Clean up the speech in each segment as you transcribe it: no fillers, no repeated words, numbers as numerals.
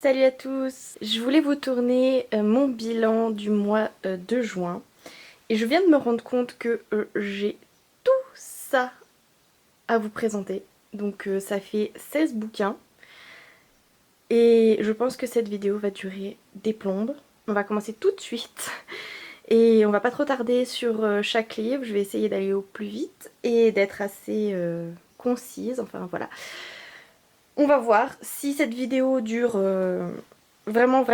Salut à tous, je voulais vous tourner mon bilan du mois de juin et je viens de me rendre compte que j'ai tout ça à vous présenter. Donc ça fait 16 bouquins et je pense que cette vidéo va durer des plombes. On va commencer tout de suite et on va pas trop tarder sur chaque livre. Je vais essayer d'aller au plus vite et d'être assez concise, enfin voilà. On va voir. Si cette vidéo dure vraiment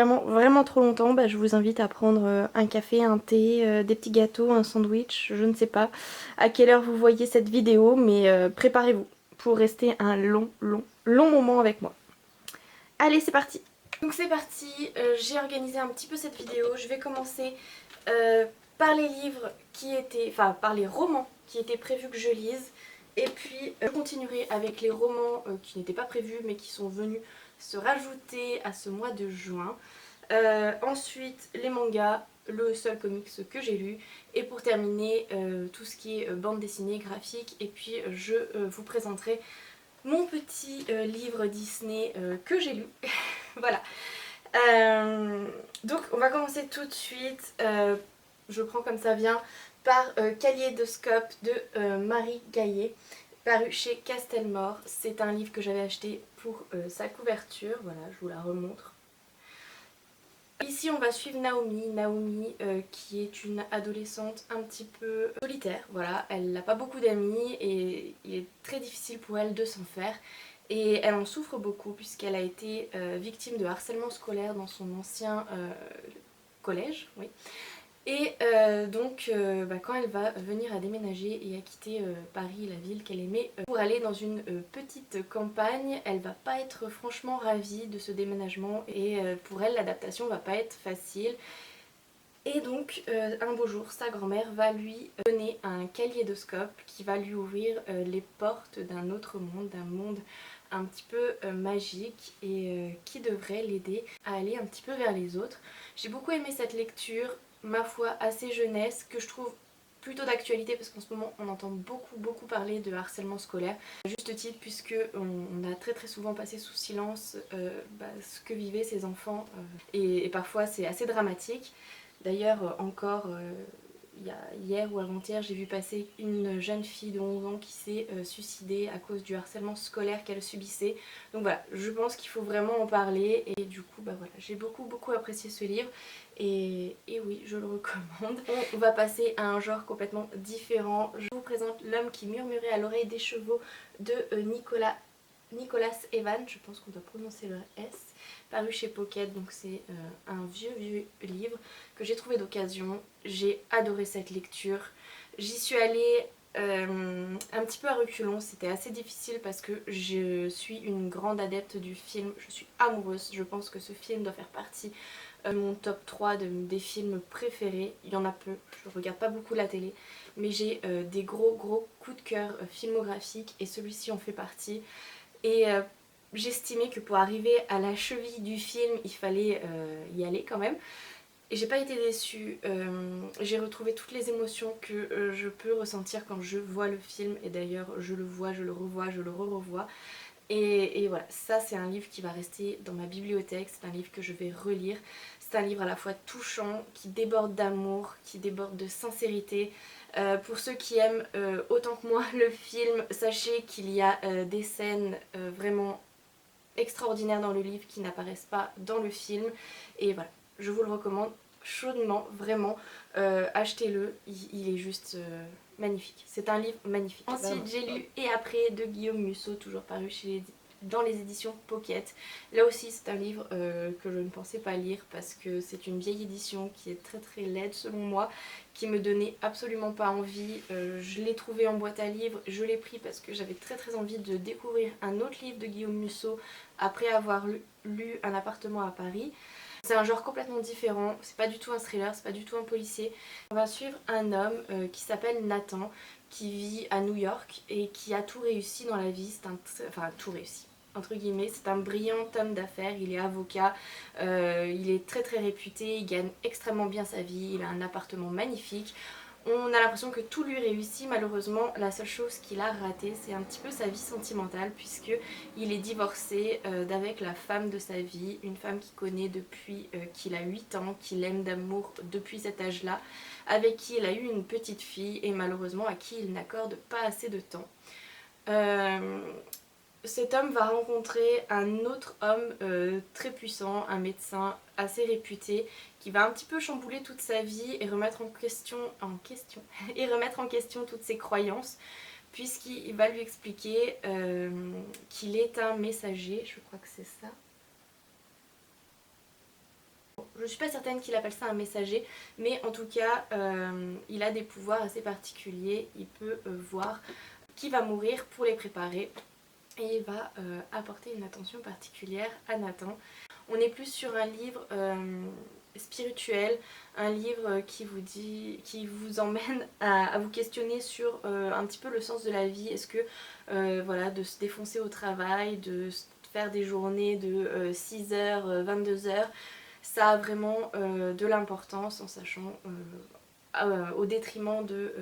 trop longtemps, bah, je vous invite à prendre un café, un thé, des petits gâteaux, un sandwich, je ne sais pas à quelle heure vous voyez cette vidéo, mais préparez-vous pour rester un long moment avec moi. Allez, c'est parti. Donc c'est parti, j'ai organisé un petit peu cette vidéo. Je vais commencer euh, par les livres qui étaient, enfin par les romans qui étaient prévus que je lise. Et puis je continuerai avec les romans qui n'étaient pas prévus mais qui sont venus se rajouter à ce mois de juin. Ensuite les mangas, le seul comics que j'ai lu. Et pour terminer tout ce qui est bande dessinée, graphique. Et puis je vous présenterai mon petit livre Disney que j'ai lu. Voilà. Donc on va commencer tout de suite, je prends comme ça vient, par Kaléidoscope de Marie Gaillet, paru chez Castelmore. C'est un livre que j'avais acheté pour sa couverture, voilà, je vous la remontre. Ici on va suivre Naomi qui est une adolescente un petit peu solitaire, voilà, elle n'a pas beaucoup d'amis et il est très difficile pour elle de s'en faire. Et elle en souffre beaucoup puisqu'elle a été victime de harcèlement scolaire dans son ancien collège, oui. Et quand elle va venir à déménager et à quitter Paris, la ville qu'elle aimait, pour aller dans une petite campagne, elle va pas être franchement ravie de ce déménagement et pour elle l'adaptation va pas être facile. Et donc un beau jour, sa grand-mère va lui donner un kaléidoscope qui va lui ouvrir les portes d'un autre monde, d'un monde un petit peu magique et qui devrait l'aider à aller un petit peu vers les autres. J'ai beaucoup aimé cette lecture, ma foi assez jeunesse, que je trouve plutôt d'actualité parce qu'en ce moment on entend beaucoup parler de harcèlement scolaire. À juste titre puisque on a très souvent passé sous silence ce que vivaient ces enfants et parfois c'est assez dramatique. D'ailleurs encore hier ou avant-hier j'ai vu passer une jeune fille de 11 ans qui s'est suicidée à cause du harcèlement scolaire qu'elle subissait. Donc voilà, je pense qu'il faut vraiment en parler et du coup voilà, j'ai beaucoup apprécié ce livre et oui, je le recommande. On va passer à un genre complètement différent. Je vous présente L'homme qui murmurait à l'oreille des chevaux de Nicolas Evans, je pense qu'on doit prononcer le S, paru chez Pocket, donc c'est un vieux livre que j'ai trouvé d'occasion. J'ai adoré cette lecture. J'y suis allée un petit peu à reculons, c'était assez difficile parce que je suis une grande adepte du film, je suis amoureuse, je pense que ce film doit faire partie de mon top 3 des films préférés. Il y en a peu, je regarde pas beaucoup la télé, mais j'ai des gros coups de cœur filmographiques et celui-ci en fait partie. Et j'estimais que pour arriver à la cheville du film, il fallait y aller quand même. Et j'ai pas été déçue, j'ai retrouvé toutes les émotions que je peux ressentir quand je vois le film. Et d'ailleurs je le vois, je le revois, je le re-revois. Et voilà, ça c'est un livre qui va rester dans ma bibliothèque, c'est un livre que je vais relire. C'est un livre à la fois touchant, qui déborde d'amour, qui déborde de sincérité. Pour ceux qui aiment autant que moi le film, sachez qu'il y a des scènes vraiment extraordinaires dans le livre qui n'apparaissent pas dans le film. Et voilà, je vous le recommande chaudement, vraiment. Achetez-le, il est juste magnifique. C'est un livre magnifique. Ensuite, j'ai lu Et après de Guillaume Musso, toujours paru dans les éditions Pocket. Là aussi c'est un livre que je ne pensais pas lire parce que c'est une vieille édition qui est très laide selon moi, qui me donnait absolument pas envie. Je l'ai trouvé en boîte à livres, je l'ai pris parce que j'avais très envie de découvrir un autre livre de Guillaume Musso après avoir lu Un appartement à Paris. C'est un genre complètement différent, c'est pas du tout un thriller, c'est pas du tout un policier. On va suivre un homme qui s'appelle Nathan, qui vit à New York et qui a tout réussi dans la vie. Enfin tout réussi entre guillemets, c'est un brillant homme d'affaires, il est avocat, il est très réputé, il gagne extrêmement bien sa vie, il a un appartement magnifique. On a l'impression que tout lui réussit, malheureusement la seule chose qu'il a ratée c'est un petit peu sa vie sentimentale puisque il est divorcé d'avec la femme de sa vie, une femme qu'il connaît depuis qu'il a 8 ans, qu'il aime d'amour depuis cet âge-là, avec qui il a eu une petite fille et malheureusement à qui il n'accorde pas assez de temps. Cet homme va rencontrer un autre homme très puissant, un médecin assez réputé, qui va un petit peu chambouler toute sa vie et remettre en question et remettre en question toutes ses croyances, puisqu'il va lui expliquer qu'il est un messager, je crois que c'est ça. Je ne suis pas certaine qu'il appelle ça un messager, mais en tout cas, il a des pouvoirs assez particuliers, il peut voir qui va mourir pour les préparer. Et il va apporter une attention particulière à Nathan. On est plus sur un livre spirituel, un livre qui vous emmène à vous questionner sur un petit peu le sens de la vie. Est-ce que voilà, de se défoncer au travail, de faire des journées de 6h, 22h, ça a vraiment de l'importance en sachant au détriment de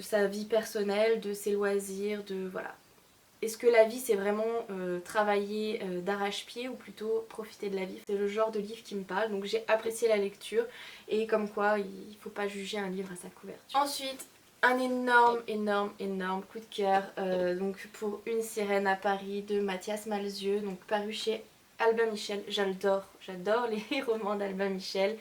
sa vie personnelle, de ses loisirs, de voilà. Est-ce que la vie c'est vraiment travailler d'arrache-pied ou plutôt profiter de la vie? C'est le genre de livre qui me parle, donc j'ai apprécié la lecture et comme quoi il ne faut pas juger un livre à sa couverture. Ensuite, un énorme coup de cœur donc pour Une sirène à Paris de Mathias Malzieu, donc paru chez Albin Michel. J'adore les romans d'Albin Michel.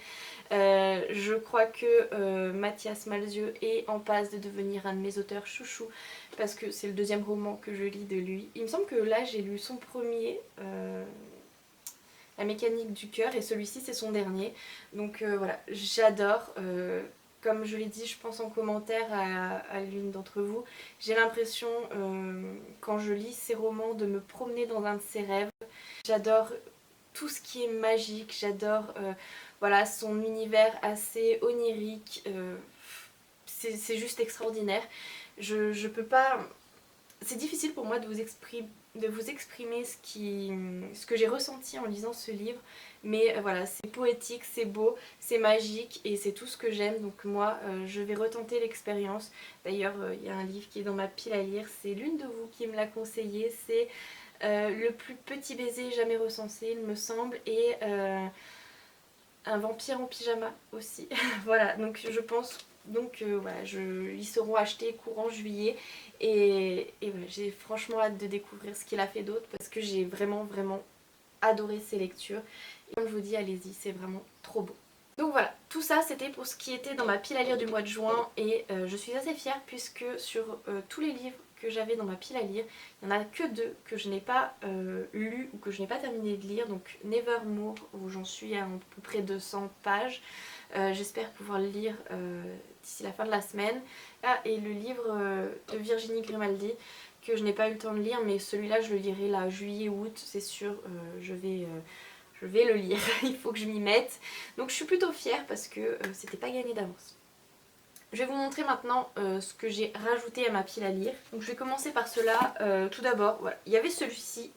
Je crois que Mathias Malzieu est en passe de devenir un de mes auteurs chouchous parce que c'est le deuxième roman que je lis de lui. Il me semble que là j'ai lu son premier, La mécanique du cœur, et celui-ci c'est son dernier. Donc voilà, j'adore. Comme je l'ai dit, je pense en commentaire à l'une d'entre vous, j'ai l'impression quand je lis ces romans de me promener dans un de ses rêves. J'adore tout ce qui est magique, j'adore voilà, son univers assez onirique, c'est juste extraordinaire. Je peux pas... C'est difficile pour moi de vous exprimer ce que j'ai ressenti en lisant ce livre, mais voilà, c'est poétique, c'est beau, c'est magique et c'est tout ce que j'aime, donc moi je vais retenter l'expérience. D'ailleurs il y a un livre qui est dans ma pile à lire, c'est l'une de vous qui me l'a conseillé, c'est Le plus petit baiser jamais recensé il me semble, et un vampire en pyjama aussi. Voilà, donc je pense voilà, ils seront achetés courant juillet et voilà, j'ai franchement hâte de découvrir ce qu'il a fait d'autre parce que j'ai vraiment adoré ses lectures. Et comme je vous dis, allez-y, c'est vraiment trop beau. Donc voilà, tout ça c'était pour ce qui était dans ma pile à lire du mois de juin et je suis assez fière puisque sur tous les livres que j'avais dans ma pile à lire, il n'y en a que 2 que je n'ai pas lus ou que je n'ai pas terminé de lire, donc Nevermore où j'en suis à peu près 200 pages, j'espère pouvoir le lire d'ici la fin de la semaine. Ah, et le livre de Virginie Grimaldi que je n'ai pas eu le temps de lire, mais celui-là je le lirai là juillet-août, c'est sûr, je vais le lire, il faut que je m'y mette. Donc je suis plutôt fière parce que c'était pas gagné d'avance. Je vais vous montrer maintenant ce que j'ai rajouté à ma pile à lire. Donc je vais commencer par cela. Tout d'abord, voilà, il y avait celui-ci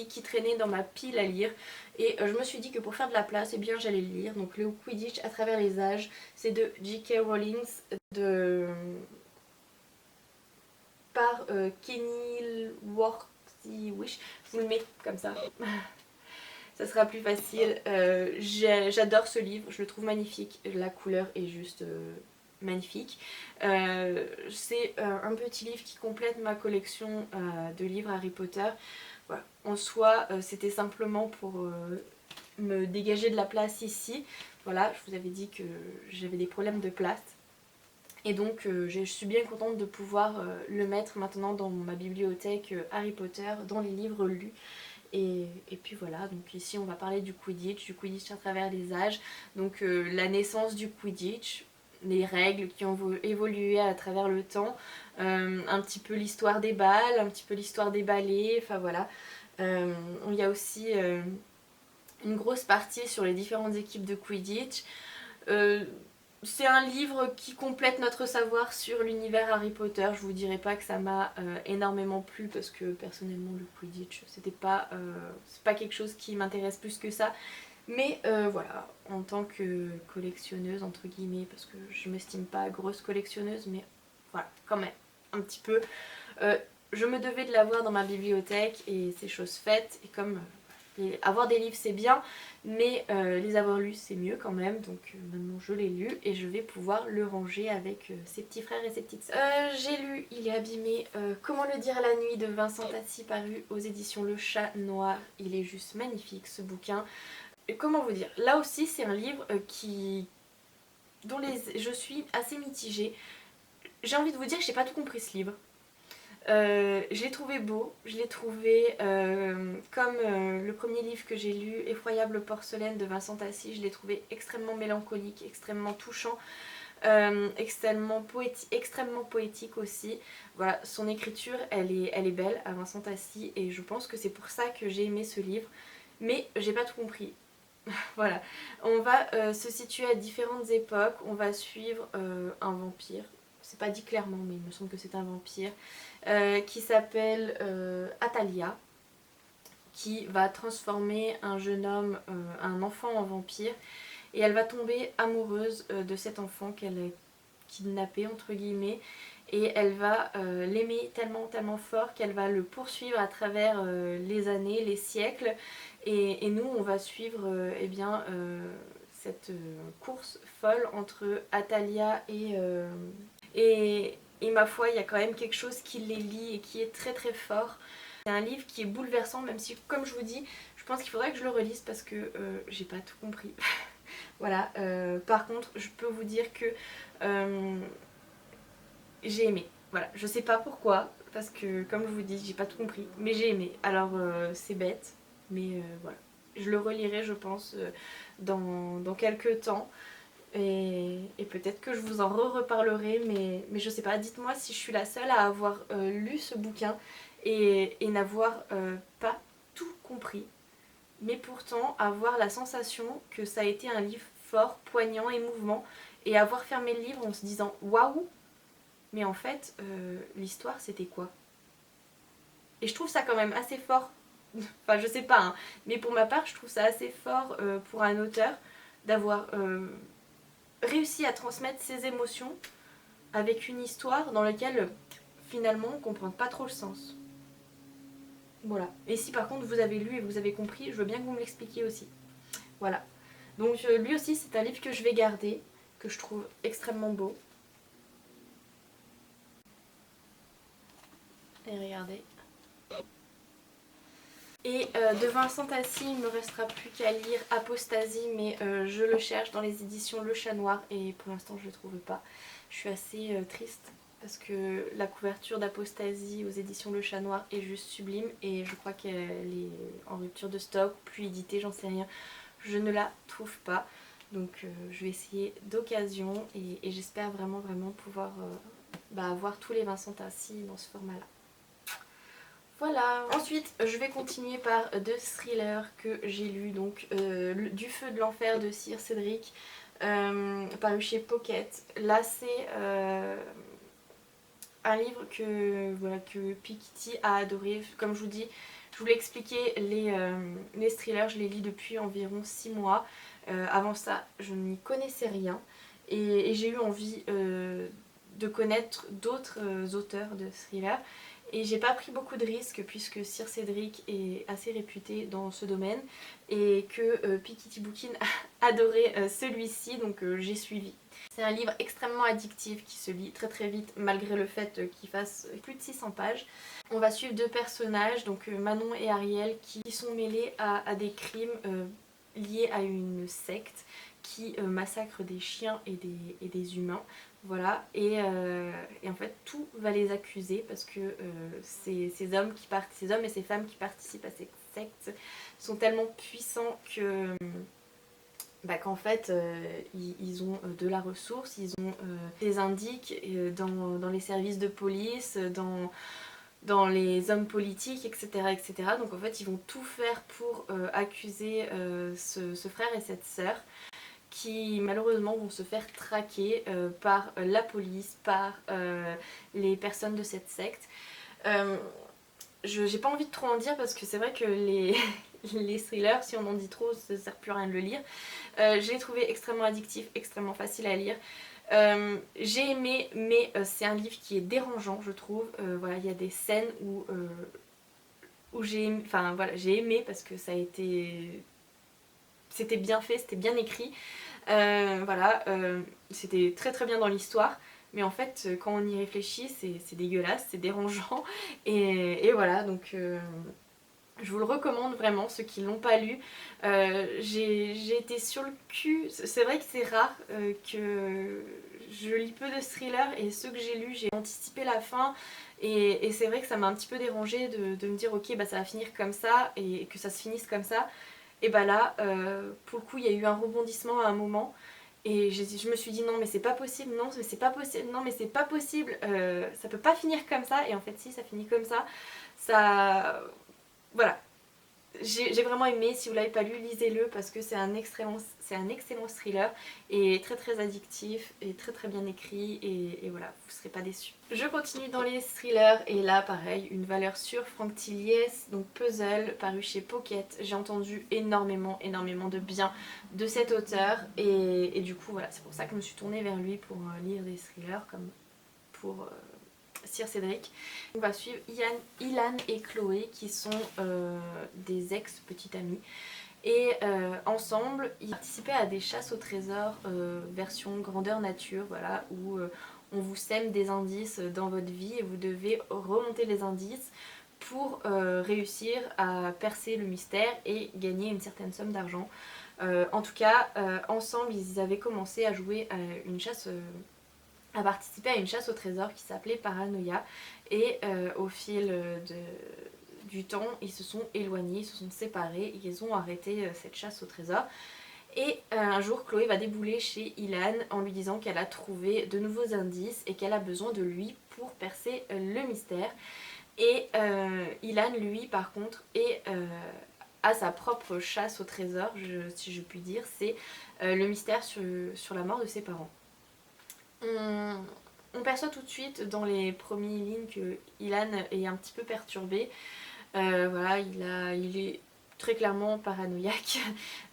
qui traînait dans ma pile à lire et je me suis dit que pour faire de la place, eh bien j'allais le lire. Donc le Quidditch à travers les âges, c'est de J.K. Rowling par Kenny Worthy-Wish. Je vous le mets comme ça. Ça sera plus facile. J'adore ce livre, je le trouve magnifique, la couleur est juste magnifique. C'est un petit livre qui complète ma collection de livres Harry Potter. Voilà. En soi, c'était simplement pour me dégager de la place ici. Voilà, je vous avais dit que j'avais des problèmes de place. Et donc je suis bien contente de pouvoir le mettre maintenant dans ma bibliothèque Harry Potter, dans les livres lus. Et puis voilà, donc ici on va parler du Quidditch à travers les âges, donc la naissance du Quidditch, les règles qui ont évolué à travers le temps, un petit peu l'histoire des balles, un petit peu l'histoire des ballets, enfin voilà. Il y a aussi une grosse partie sur les différentes équipes de Quidditch. C'est un livre qui complète notre savoir sur l'univers Harry Potter. Je vous dirai pas que ça m'a énormément plu parce que personnellement le Quidditch c'est pas quelque chose qui m'intéresse plus que ça. Mais voilà, en tant que collectionneuse entre guillemets, parce que je m'estime pas grosse collectionneuse, mais voilà, quand même, un petit peu. Euh, je me devais de l'avoir dans ma bibliothèque et c'est chose faite. Et comme avoir des livres c'est bien, mais les avoir lus c'est mieux quand même. Donc maintenant je l'ai lu et je vais pouvoir le ranger avec ses petits frères et ses petites sœurs. J'ai lu Il est abîmé, Comment le dire la nuit de Vincent Tassi, paru aux éditions Le Chat Noir. Il est juste magnifique ce bouquin. Et comment vous dire, là aussi c'est un livre dont je suis assez mitigée. J'ai envie de vous dire que j'ai pas tout compris ce livre. Je l'ai trouvé beau, je l'ai trouvé comme le premier livre que j'ai lu, Effroyable porcelaine de Vincent Tassi, je l'ai trouvé extrêmement mélancolique, extrêmement touchant, extrêmement poétique aussi. Voilà, son écriture elle est belle à Vincent Tassi et je pense que c'est pour ça que j'ai aimé ce livre, mais j'ai pas tout compris. Voilà, on va se situer à différentes époques, on va suivre un vampire, c'est pas dit clairement mais il me semble que c'est un vampire, qui s'appelle Atalia, qui va transformer un jeune homme, un enfant en vampire, et elle va tomber amoureuse de cet enfant qu'elle a kidnappé entre guillemets, et elle va l'aimer tellement tellement fort qu'elle va le poursuivre à travers les années, les siècles, et nous on va suivre eh bien cette course folle entre Atalia et ma foi il y a quand même quelque chose qui les lie et qui est très très fort. C'est un livre qui est bouleversant, même si comme je vous dis je pense qu'il faudrait que je le relise parce que j'ai pas tout compris. Voilà, par contre je peux vous dire que j'ai aimé. Voilà, je sais pas pourquoi, parce que comme je vous dis, j'ai pas tout compris, mais j'ai aimé. Alors c'est bête, mais voilà. Je le relirai, je pense, dans quelques temps. Et peut-être que je vous en reparlerai, mais je sais pas. Dites-moi si je suis la seule à avoir lu ce bouquin et n'avoir pas tout compris. Mais pourtant avoir la sensation que ça a été un livre fort, poignant, émouvant, et avoir fermé le livre en se disant waouh, mais en fait, l'histoire c'était quoi? Et je trouve ça quand même assez fort, enfin je sais pas, hein, mais pour ma part je trouve ça assez fort pour un auteur d'avoir réussi à transmettre ses émotions avec une histoire dans laquelle finalement on comprend pas trop le sens. Voilà. Et si par contre vous avez lu et vous avez compris, je veux bien que vous me l'expliquiez aussi. Voilà. Donc lui aussi c'est un livre que je vais garder, que je trouve extrêmement beau. Et regardez. Et de Vincent Tassi, il ne me restera plus qu'à lire Apostasie, mais je le cherche dans les éditions Le Chat Noir et pour l'instant je ne le trouve pas. Je suis assez triste parce que la couverture d'Apostasie aux éditions Le Chat Noir est juste sublime et je crois qu'elle est en rupture de stock, plus éditée, j'en sais rien. Je ne la trouve pas, donc je vais essayer d'occasion et j'espère vraiment pouvoir avoir tous les Vincent Tassi dans ce format-là. Voilà. Ensuite, je vais continuer par deux thrillers que j'ai lus. Donc, Du feu de l'enfer de Sir Cédric, paru chez Pocket. Là, c'est un livre que Piketty a adoré. Comme je vous dis, je vous l'ai expliqué, les thrillers, je les lis depuis environ 6 mois. Avant ça, je n'y connaissais rien. Et j'ai eu envie de connaître d'autres auteurs de thrillers. Et j'ai pas pris beaucoup de risques puisque Sir Cédric est assez réputé dans ce domaine et que Piketty Bookin a adoré celui-ci, donc j'ai suivi. C'est un livre extrêmement addictif qui se lit très très vite malgré le fait qu'il fasse plus de 600 pages. On va suivre deux personnages, donc Manon et Ariel, qui sont mêlés à des crimes liés à une secte qui massacre des chiens et des humains. Voilà, et en fait tout va les accuser parce que ces hommes et ces femmes qui participent à cette secte sont tellement puissants que qu'en fait ils ont de la ressource, ils ont des indices dans les services de police, dans les hommes politiques, etc., etc. Donc en fait ils vont tout faire pour accuser ce frère et cette sœur qui malheureusement vont se faire traquer par la police, par les personnes de cette secte. J'ai pas envie de trop en dire parce que c'est vrai que les thrillers, si on en dit trop ça sert plus à rien de le lire. Je l'ai trouvé extrêmement addictif, extrêmement facile à lire. J'ai aimé, mais c'est un livre qui est dérangeant je trouve. Voilà, il y a des scènes où j'ai aimé, enfin voilà, j'ai aimé parce que ça a été... C'était bien fait, c'était bien écrit. Voilà, c'était très très bien dans l'histoire. Mais en fait, quand on y réfléchit, c'est dégueulasse, c'est dérangeant. Et voilà, donc je vous le recommande vraiment, ceux qui l'ont pas lu. J'ai été sur le cul. C'est vrai que c'est rare que je lis peu de thrillers et ceux que j'ai lus, j'ai anticipé la fin. Et c'est vrai que ça m'a un petit peu dérangée de me dire ok bah ça va finir comme ça et que ça se finisse comme ça. Et bah là, pour le coup, il y a eu un rebondissement à un moment. Et je me suis dit non mais c'est pas possible, non mais c'est pas possible, non mais c'est pas possible, ça peut pas finir comme ça. Et en fait si, ça finit comme ça. Ça... Voilà, j'ai vraiment aimé. Si vous l'avez pas lu, lisez-le parce que c'est un excellent thriller et très très addictif et très très bien écrit et voilà, vous serez pas déçus. Je continue dans les thrillers et là pareil, une valeur sûre, Franck Tilliès, donc Puzzle, paru chez Pocket. J'ai entendu énormément de bien de cet auteur et du coup voilà, c'est pour ça que je me suis tournée vers lui pour lire des thrillers comme pour... Sir Cédric. On va suivre Ilan et Chloé qui sont des ex-petites amies et ensemble ils participaient à des chasses au trésor version grandeur nature, voilà, où on vous sème des indices dans votre vie et vous devez remonter les indices pour réussir à percer le mystère et gagner une certaine somme d'argent. En tout cas, ensemble ils avaient commencé à jouer à une chasse à participer à une chasse au trésor qui s'appelait Paranoia et au fil du temps ils se sont éloignés, ils se sont séparés et ils ont arrêté cette chasse au trésor. Et un jour Chloé va débouler chez Ilan en lui disant qu'elle a trouvé de nouveaux indices et qu'elle a besoin de lui pour percer le mystère. Et Ilan lui par contre a sa propre chasse au trésor, si je puis dire, c'est le mystère sur la mort de ses parents. On perçoit tout de suite dans les premières lignes que Ilan est un petit peu perturbé. Voilà, il est très clairement paranoïaque.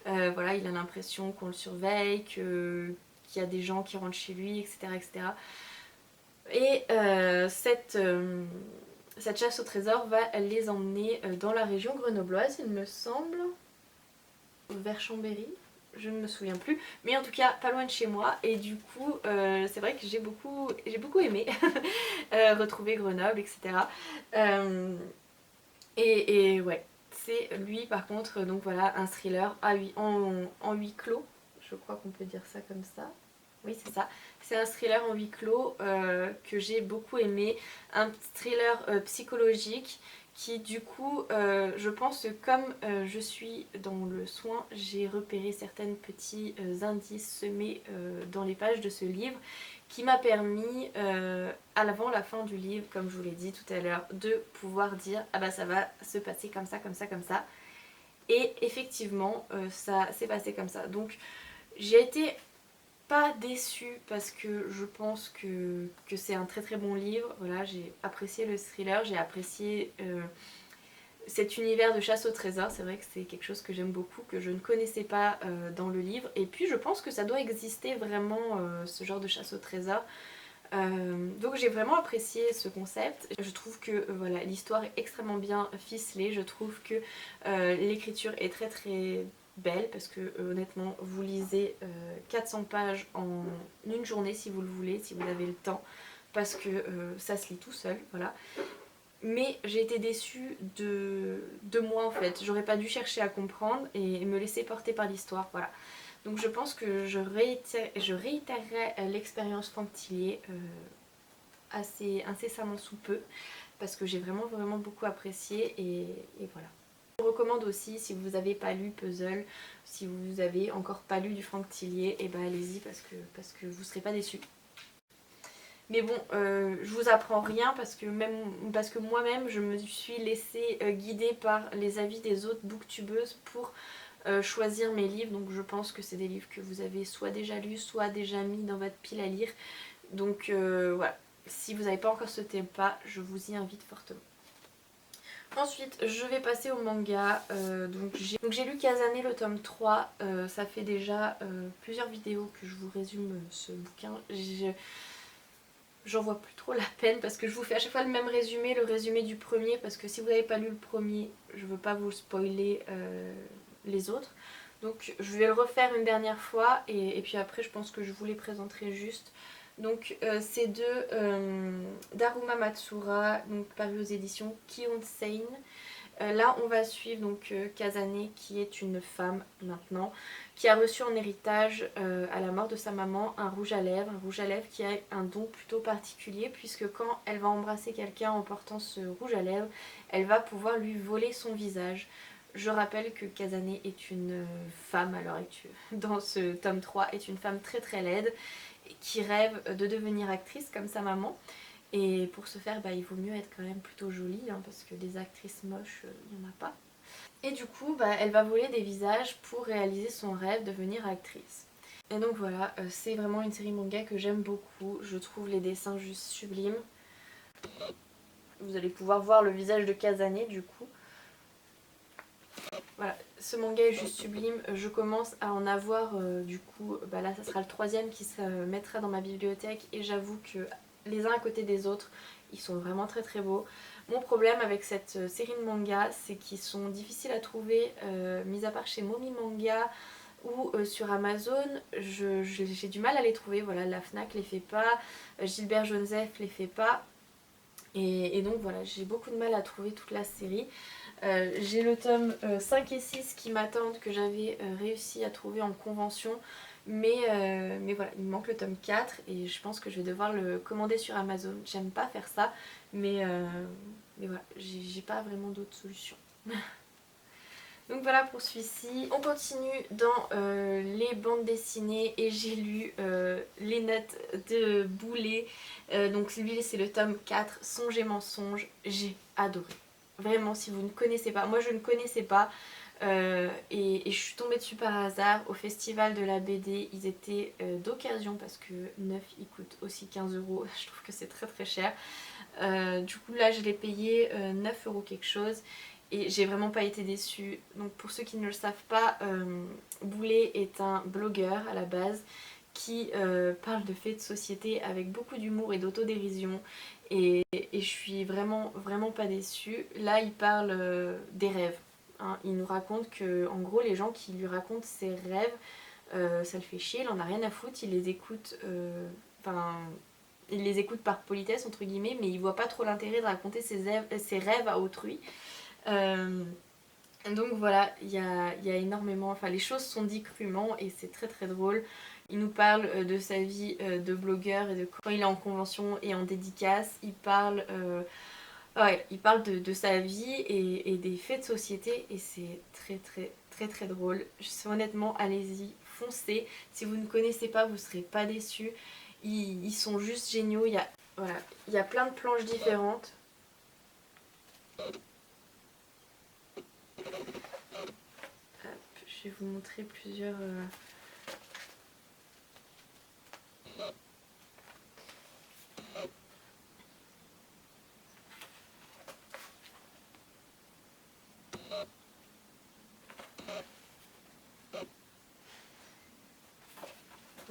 Voilà, il a l'impression qu'on le surveille, qu'il y a des gens qui rentrent chez lui, etc. etc. Et cette chasse au trésor va les emmener dans la région grenobloise, il me semble, vers Chambéry. Je ne me souviens plus, mais en tout cas pas loin de chez moi et du coup c'est vrai que j'ai beaucoup aimé retrouver Grenoble, etc. Et ouais, c'est lui par contre, donc voilà, un thriller en huis clos, je crois qu'on peut dire ça comme ça. Oui c'est ça, c'est un thriller en huis clos que j'ai beaucoup aimé, un thriller psychologique qui du coup, je pense que comme je suis dans le soin, j'ai repéré certains petits indices semés dans les pages de ce livre qui m'a permis, avant la fin du livre, comme je vous l'ai dit tout à l'heure, de pouvoir dire ah bah ça va se passer comme ça, comme ça, comme ça. Et effectivement, ça s'est passé comme ça. Donc j'ai été pas déçue parce que je pense que c'est un très très bon livre. Voilà, j'ai apprécié le thriller, j'ai apprécié cet univers de chasse au trésor. C'est vrai que c'est quelque chose que j'aime beaucoup, que je ne connaissais pas dans le livre. Et puis je pense que ça doit exister vraiment ce genre de chasse au trésor. Donc j'ai vraiment apprécié ce concept. Je trouve que voilà, l'histoire est extrêmement bien ficelée. Je trouve que l'écriture est très très belle parce que honnêtement vous lisez 400 pages en une journée si vous le voulez, si vous avez le temps, parce que ça se lit tout seul, voilà. Mais j'ai été déçue de moi en fait. J'aurais pas dû chercher à comprendre et me laisser porter par l'histoire, voilà. Donc je pense que je réitérerai l'expérience Franck Tillier assez incessamment sous peu parce que j'ai vraiment beaucoup apprécié et voilà. Je vous recommande aussi, si vous n'avez pas lu Puzzle, si vous avez encore pas lu du Franck Tillier, et ben allez-y parce que vous ne serez pas déçus. Mais bon, je vous apprends rien parce que moi-même je me suis laissée guider par les avis des autres booktubeuses pour choisir mes livres. Donc je pense que c'est des livres que vous avez soit déjà lus, soit déjà mis dans votre pile à lire. Donc voilà, si vous n'avez pas encore sauté le pas, je vous y invite fortement. Ensuite je vais passer au manga, donc j'ai lu Kazane le tome 3, ça fait déjà plusieurs vidéos que je vous résume ce bouquin. J'en vois plus trop la peine parce que je vous fais à chaque fois le même résumé, le résumé du premier, parce que si vous n'avez pas lu le premier, je veux pas vous spoiler les autres. Donc je vais le refaire une dernière fois et puis après je pense que je vous les présenterai juste. Donc c'est de Daruma Matsura, donc paru aux éditions Kihonsein. Là on va suivre donc Kazane qui est une femme maintenant, qui a reçu en héritage à la mort de sa maman un rouge à lèvres qui a un don plutôt particulier puisque quand elle va embrasser quelqu'un en portant ce rouge à lèvres, elle va pouvoir lui voler son visage. Je rappelle que Kazane est une femme à l'heure actuelle, dans ce tome 3, est une femme très très laide qui rêve de devenir actrice comme sa maman. Et pour ce faire, il vaut mieux être quand même plutôt jolie, hein, parce que des actrices moches, il n'y en a pas. Et du coup, elle va voler des visages pour réaliser son rêve de devenir actrice. Et donc voilà, c'est vraiment une série manga que j'aime beaucoup. Je trouve les dessins juste sublimes. Vous allez pouvoir voir le visage de Kazane du coup. Voilà, ce manga est juste sublime. Je commence à en avoir du coup, là ça sera le troisième qui se mettra dans ma bibliothèque et j'avoue que les uns à côté des autres, ils sont vraiment très très beaux. Mon problème avec cette série de mangas, c'est qu'ils sont difficiles à trouver, mis à part chez Momi Manga ou sur Amazon, j'ai du mal à les trouver. Voilà, la Fnac les fait pas, Gilbert Joseph les fait pas. Et donc voilà, j'ai beaucoup de mal à trouver toute la série. J'ai le tome 5 et 6 qui m'attendent, que j'avais réussi à trouver en convention. Mais voilà, il me manque le tome 4 et je pense que je vais devoir le commander sur Amazon. J'aime pas faire ça, mais voilà, j'ai pas vraiment d'autre solution. Donc voilà pour celui-ci. On continue dans les bandes dessinées et j'ai lu les notes de Boulet. Donc lui c'est le tome 4, Songe et mensonge. J'ai adoré. Vraiment, si vous ne connaissez pas, moi je ne connaissais pas et je suis tombée dessus par hasard au festival de la BD. Ils étaient d'occasion parce que neuf ils coûtent aussi 15 €. Je trouve que c'est très très cher. Du coup là je l'ai payé 9 € quelque chose. Et j'ai vraiment pas été déçue. Donc pour ceux qui ne le savent pas, Boulet est un blogueur à la base qui parle de faits de société avec beaucoup d'humour et d'autodérision. Et je suis vraiment vraiment pas déçue. Là il parle des rêves. Hein. Il nous raconte que en gros les gens qui lui racontent ses rêves, ça le fait chier, il en a rien à foutre, il les écoute... il les écoute par politesse entre guillemets, mais il voit pas trop l'intérêt de raconter ses rêves à autrui. Donc voilà, il y a énormément, enfin les choses sont dites crûment et c'est très très drôle. Il nous parle de sa vie de blogueur et de quand il est en convention et en dédicace. Il parle de sa vie et des faits de société et c'est très très très très drôle. Honnêtement, allez-y, foncez. Si vous ne connaissez pas, vous ne serez pas déçus. Ils sont juste géniaux. Il y a plein de planches différentes. Je vais vous montrer plusieurs...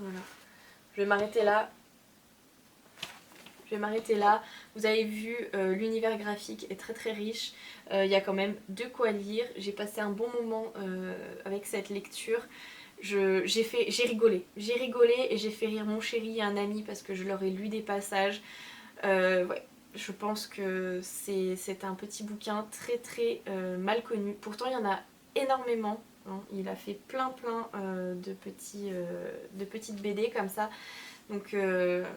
Voilà. Je vais m'arrêter là. Vous avez vu, l'univers graphique est très très riche. Il y a quand même de quoi lire. J'ai passé un bon moment avec cette lecture. J'ai rigolé. J'ai rigolé et j'ai fait rire mon chéri et un ami parce que je leur ai lu des passages. Ouais, je pense que c'est un petit bouquin très très mal connu. Pourtant il y en a énormément. Hein. Il a fait plein de petites BD comme ça. Donc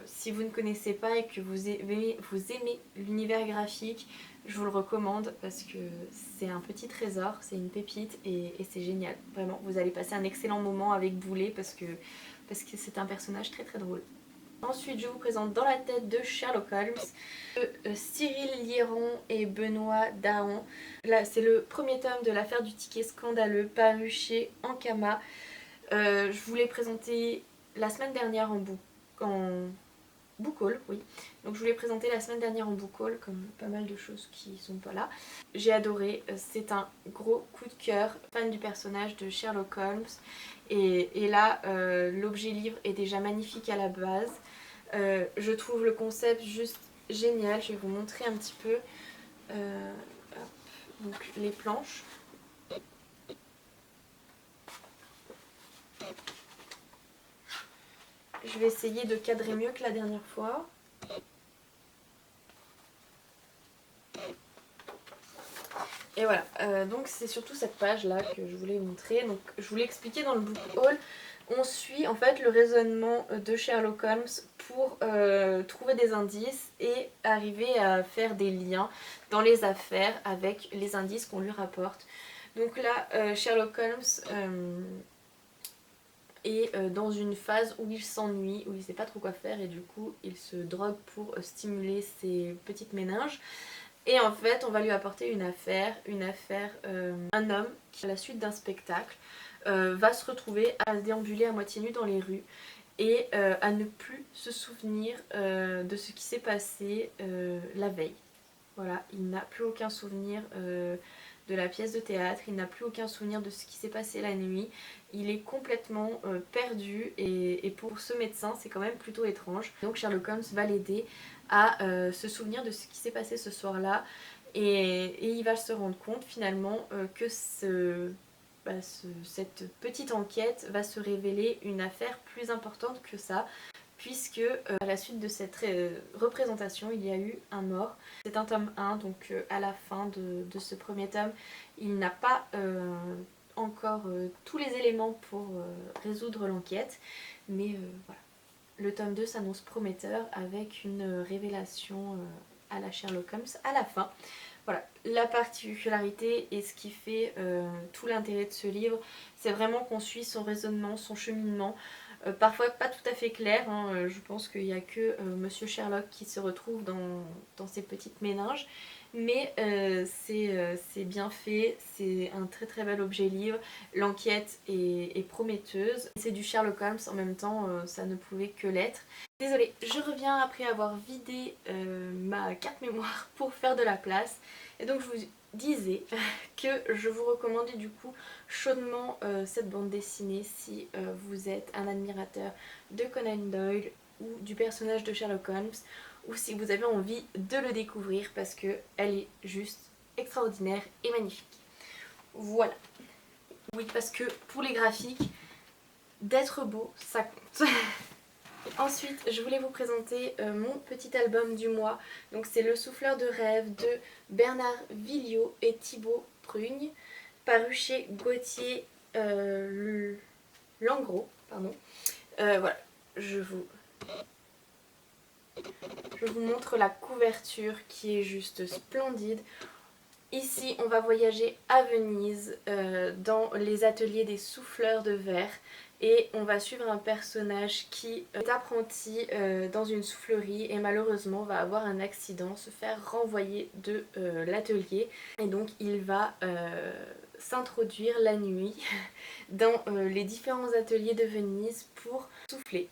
si vous ne connaissez pas et que vous aimez l'univers graphique, je vous le recommande parce que c'est un petit trésor, c'est une pépite et c'est génial. Vraiment, vous allez passer un excellent moment avec Boulet parce que c'est un personnage très très drôle. Ensuite, je vous présente Dans la tête de Sherlock Holmes, de Cyril Liéron et Benoît Dahan. Là, c'est le premier tome de l'affaire du ticket scandaleux paru chez Ankama. Je vous l'ai présenté la semaine dernière en book haul, oui. Donc je vous l'ai présenté la semaine dernière en book haul, comme pas mal de choses qui sont pas là. J'ai adoré, c'est un gros coup de cœur, fan du personnage de Sherlock Holmes. Et là, l'objet livre est déjà magnifique à la base. Je trouve le concept juste génial. Je vais vous montrer un petit peu hop, donc les planches. Je vais essayer de cadrer mieux que la dernière fois. Et voilà, donc c'est surtout cette page là que je voulais vous montrer. Donc je vous l'ai expliqué dans le book haul. On suit en fait le raisonnement de Sherlock Holmes pour trouver des indices et arriver à faire des liens dans les affaires avec les indices qu'on lui rapporte. Donc là, Sherlock Holmes est dans une phase où il s'ennuie, où il ne sait pas trop quoi faire et du coup il se drogue pour stimuler ses petites méninges. Et en fait, on va lui apporter une affaire, un homme qui, à la suite d'un spectacle, va se retrouver à se déambuler à moitié nu dans les rues et à ne plus se souvenir de ce qui s'est passé la veille. Voilà, il n'a plus aucun souvenir de la pièce de théâtre, il n'a plus aucun souvenir de ce qui s'est passé la nuit. Il est complètement perdu et pour ce médecin, c'est quand même plutôt étrange. Donc Sherlock Holmes va l'aider à se souvenir de ce qui s'est passé ce soir-là et il va se rendre compte finalement que cette petite enquête va se révéler une affaire plus importante que ça, puisque à la suite de cette représentation, il y a eu un mort. C'est un tome 1, donc à la fin de ce premier tome, il n'a pas encore tous les éléments pour résoudre l'enquête, mais voilà. Le tome 2 s'annonce prometteur avec une révélation à la Sherlock Holmes à la fin. Voilà, la particularité et ce qui fait tout l'intérêt de ce livre, c'est vraiment qu'on suit son raisonnement, son cheminement. Parfois pas tout à fait clair, hein. Je pense qu'il n'y a que Monsieur Sherlock qui se retrouve dans ces petites méninges, mais c'est bien fait, c'est un très très bel objet livre, l'enquête est prometteuse, c'est du Sherlock Holmes en même temps, ça ne pouvait que l'être. Désolée, je reviens après avoir vidé ma carte mémoire pour faire de la place, et donc je vous disais que je vous recommandais du coup chaudement cette bande dessinée si vous êtes un admirateur de Conan Doyle ou du personnage de Sherlock Holmes, ou si vous avez envie de le découvrir parce que elle est juste extraordinaire et magnifique. Voilà. Oui, parce que pour les graphiques, d'être beau, ça compte. Ensuite, je voulais vous présenter mon petit album du mois. Donc c'est Le Souffleur de rêve de Bernard Villot et Thibaut Prugne, paru chez Gauthier Langros. Pardon. Voilà, je vous montre la couverture qui est juste splendide. Ici, on va voyager à Venise dans les ateliers des souffleurs de verre et on va suivre un personnage qui est apprenti dans une soufflerie et malheureusement va avoir un accident, se faire renvoyer de l'atelier et donc il va s'introduire la nuit dans les différents ateliers de Venise pour souffler.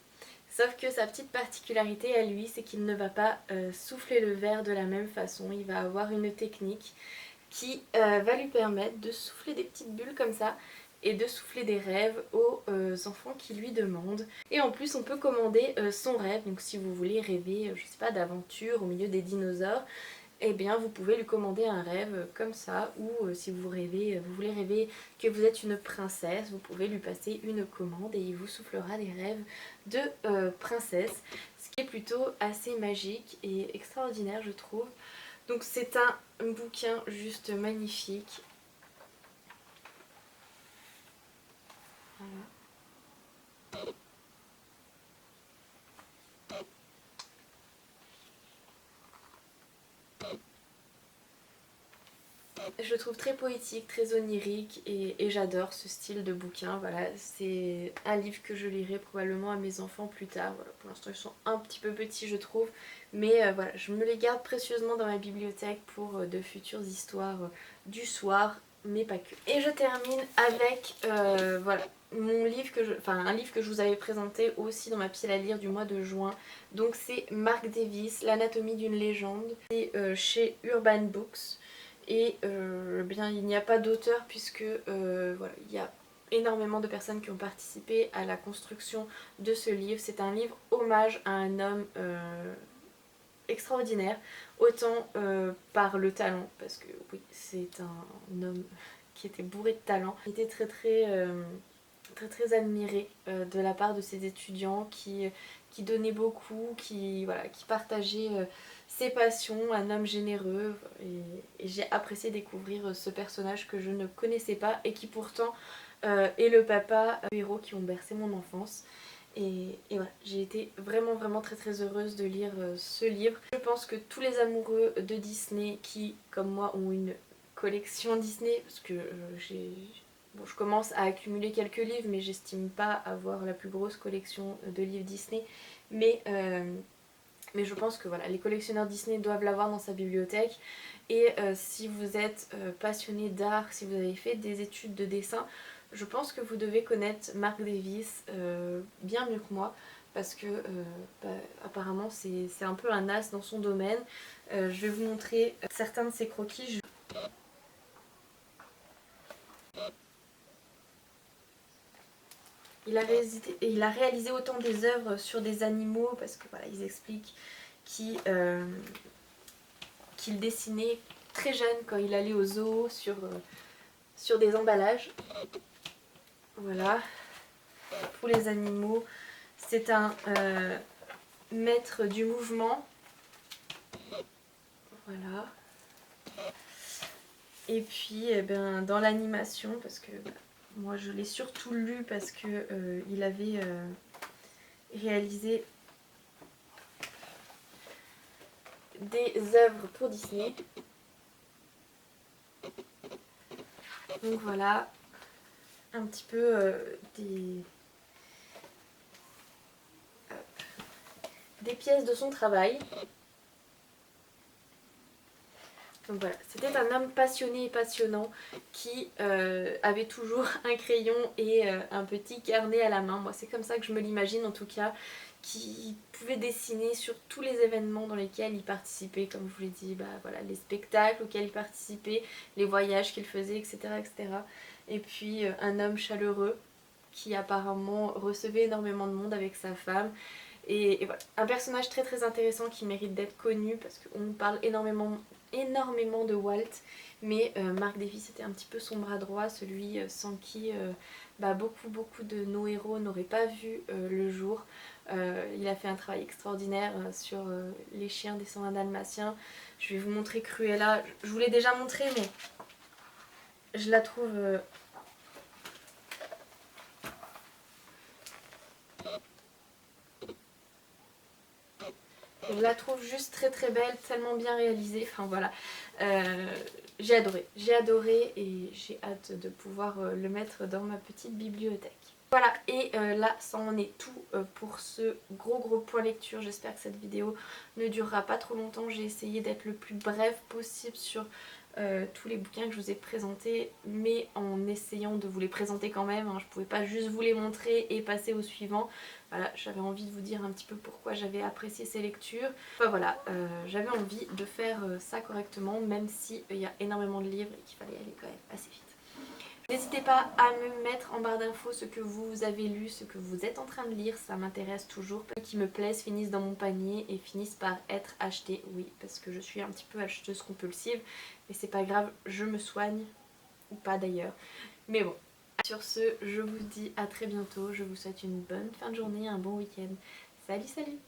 Sauf que sa petite particularité à lui, c'est qu'il ne va pas souffler le verre de la même façon, il va avoir une technique qui va lui permettre de souffler des petites bulles comme ça et de souffler des rêves aux enfants qui lui demandent. Et en plus on peut commander son rêve, donc si vous voulez rêver, je sais pas, d'aventure au milieu des dinosaures, eh bien vous pouvez lui commander un rêve comme ça, ou si vous voulez rêver que vous êtes une princesse, vous pouvez lui passer une commande et il vous soufflera des rêves de princesse, ce qui est plutôt assez magique et extraordinaire je trouve. Donc c'est un bouquin juste magnifique. Voilà. Je le trouve très poétique, très onirique et j'adore ce style de bouquin. Voilà, c'est un livre que je lirai probablement à mes enfants plus tard. Voilà, pour l'instant ils sont un petit peu petits je trouve, mais voilà, je me les garde précieusement dans ma bibliothèque pour de futures histoires du soir mais pas que. Et je termine avec voilà, mon livre un livre que je vous avais présenté aussi dans ma pile à lire du mois de juin. Donc c'est Mark Davis, L'anatomie d'une légende. C'est chez Urban Books. Et bien il n'y a pas d'auteur puisque voilà, il y a énormément de personnes qui ont participé à la construction de ce livre. C'est un livre hommage à un homme extraordinaire, autant par le talent, parce que oui, c'est un homme qui était bourré de talent. Il était très admiré de la part de ses étudiants qui donnaient beaucoup, voilà, qui partageaient ses passions, un homme généreux, et j'ai apprécié découvrir ce personnage que je ne connaissais pas et qui pourtant est le papa de héros qui ont bercé mon enfance. Et voilà, j'ai été vraiment très heureuse de lire ce livre. Je pense que tous les amoureux de Disney qui, comme moi, ont une collection Disney, parce que bon, je commence à accumuler quelques livres, mais j'estime pas avoir la plus grosse collection de livres Disney. Mais je pense que voilà, les collectionneurs Disney doivent l'avoir dans sa bibliothèque. Et si vous êtes passionné d'art, si vous avez fait des études de dessin, je pense que vous devez connaître Mark Davis bien mieux que moi. Parce que apparemment c'est un peu un as dans son domaine. Je vais vous montrer certains de ses croquis. Il a réalisé autant des œuvres sur des animaux parce que voilà, ils expliquent qu'il dessinait très jeune quand il allait au zoo sur des emballages. Voilà, pour les animaux. C'est un maître du mouvement. Voilà. Et puis eh ben, dans l'animation, parce que moi je l'ai surtout lu parce que il avait réalisé des œuvres pour Disney. Donc voilà, un petit peu des pièces de son travail. Donc voilà, c'était un homme passionné et passionnant qui avait toujours un crayon et un petit carnet à la main. Moi c'est comme ça que je me l'imagine en tout cas, qui pouvait dessiner sur tous les événements dans lesquels il participait, comme je vous l'ai dit, voilà, les spectacles auxquels il participait, les voyages qu'il faisait, etc. etc. Et puis un homme chaleureux qui apparemment recevait énormément de monde avec sa femme. Et voilà, un personnage très intéressant qui mérite d'être connu parce qu'on parle énormément de Walt, mais Mark Davis était un petit peu son bras droit, celui sans qui beaucoup de nos héros n'auraient pas vu le jour. Il a fait un travail extraordinaire sur les chiens des 101 Dalmatiens. Je vais vous montrer Cruella, je vous l'ai déjà montré mais je la trouve je la trouve juste très belle, tellement bien réalisée, enfin voilà. J'ai adoré et j'ai hâte de pouvoir le mettre dans ma petite bibliothèque. Voilà, et là ça en est tout pour ce gros point lecture. J'espère que cette vidéo ne durera pas trop longtemps. J'ai essayé d'être le plus bref possible sur tous les bouquins que je vous ai présentés, mais en essayant de vous les présenter quand même, hein. Je pouvais pas juste vous les montrer et passer au suivant. Voilà, j'avais envie de vous dire un petit peu pourquoi j'avais apprécié ces lectures. Enfin voilà, j'avais envie de faire ça correctement, même si il y a énormément de livres et qu'il fallait aller quand même assez vite. N'hésitez pas à me mettre en barre d'infos ce que vous avez lu, ce que vous êtes en train de lire, ça m'intéresse toujours. Ceux qui me plaisent finissent dans mon panier et finissent par être achetés, oui, parce que je suis un petit peu acheteuse compulsive, mais c'est pas grave, je me soigne, ou pas d'ailleurs. Mais bon, sur ce, je vous dis à très bientôt, je vous souhaite une bonne fin de journée, un bon week-end. Salut!